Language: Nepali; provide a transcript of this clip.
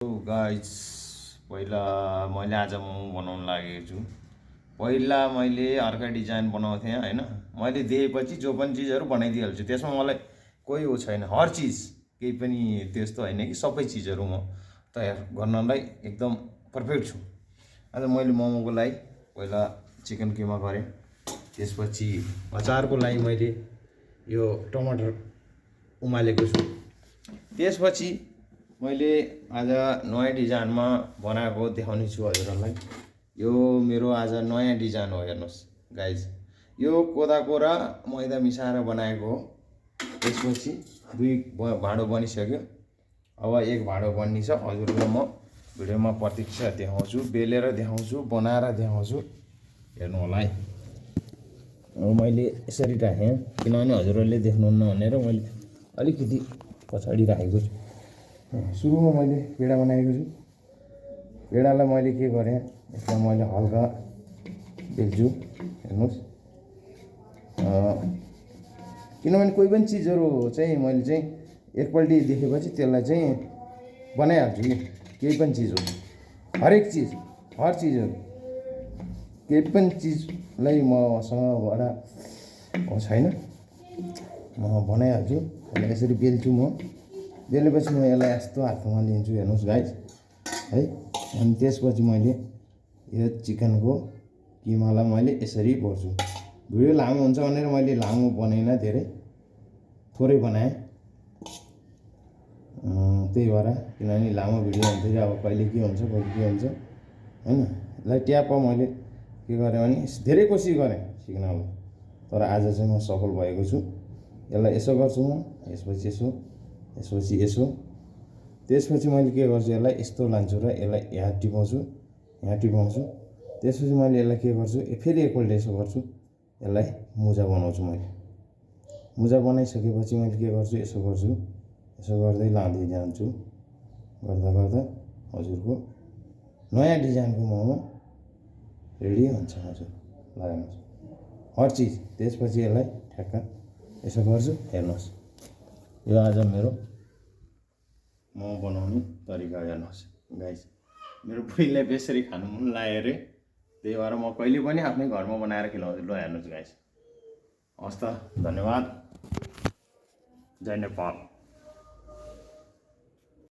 गाइस पहिला मैले आज मोमो बनाउन लागेको छु। पहिला मैले अर्कै डिजाइन बनाउँथेँ हैन। मैले दिएपछि जो पनि चिजहरू बनाइदिइहाल्छु, त्यसमा मलाई कोही उ छैन। हर चिज केही पनि त्यस्तो हैन कि सबै चिजहरू म तयार गर्नलाई एकदम पर्फेक्ट छु। आज मैले मोमोको लागि पहिला चिकन किमा गरेँ, त्यसपछि अचारको लागि मैले यो टमाटर उमालेको छु। त्यसपछि मैले आज नयाँ डिजाइनमा बनाएको देखाउने छु हजुरहरूलाई। यो मेरो आज नयाँ डिजाइन हो, हेर्नुहोस् गाइज। यो कोदाको र मैदा मिसाएर बनाएको हो। त्यसपछि 2 भाँडो बनिसक्यो, अब 1 भाँडो बन्नी छ। हजुरलाई म भिडियोमा प्रत्यक्ष देखाउँछु, बेलेर देखाउँछु, बनाएर देखाउँछु, हेर्नु होला है। अब मैले यसरी राखेँ किनभने हजुरहरूले देख्नुहुन्न भनेर मैले अलिकति पछाडि राखेको छु। सुरुमा मैले पेडा बनाएको छु। पेडालाई मैले के गरेँ, यसलाई मैले हल्का बेल्छु, हेर्नुहोस्। किनभने कोही पनि चिजहरू चाहिँ मैले चाहिँ एकपल्ट देखेपछि त्यसलाई चाहिँ बनाइहाल्छु कि। केही पनि चिज हो, हरेक चिज, हर चिजहरू, केही पनि चिजलाई मसँगबाट छैन, म बनाइहाल्छु। यसलाई यसरी बेल्छु म। बेलेपछि म यसलाई यस्तो हातमा लिन्छु, हेर्नुहोस् गाइस है। अनि त्यसपछि मैले यो चिकनको किमालाई मैले यसरी भर्छु। भिडियो लामो हुन्छ भनेर मैले लामो बनाइनँ, धेरै थोरै बनाएँ। त्यही भएर, किनभने लामो भिडियो हुन्थ्यो अब कहिले के हुन्छ कहिले के हुन्छ हैन। यसलाई ट्याप मैले के गरेँ भने धेरै कोसिस गरेँ सिक्नलाई, तर आज चाहिँ म सफल भएको छु। यसलाई यसो गर्छु म, यसपछि यसो, यसपछि यसो, त्यसपछि मैले के गर्छु, यसलाई यस्तो लान्छु र यसलाई यहाँ टिपाउँछु, यहाँ टिपाउँछु। त्यसपछि मैले यसलाई के गर्छु, फेरि एकपल्ट यसो गर्छु, यसलाई मुजा बनाउँछु। मैले मुजा बनाइसकेपछि मैले के गर्छु, यसो गर्छु, यसो गर्दै लाँदै जान्छु। गर्दा गर्दा हजुरको नयाँ डिजाइनको मोमो रेडी हुन्छ। हजुर लगाउनुहोस् हर चिज। त्यसपछि यसलाई ठ्याक्क यसो गर्छु, हेर्नुहोस्। यो आज मेरो मोमो बनाउने तरिका हेर्नुहोस् गाइस। मेरो बुढीलाई बेसरी खानु मन लाग्यो अरे, त्यही भएर म कहिले पनि आफ्नै घरमा बनाएर खिलाउँछु। ल हेर्नुहोस् गाइस। हस् त, धन्यवाद। जय नेपाल।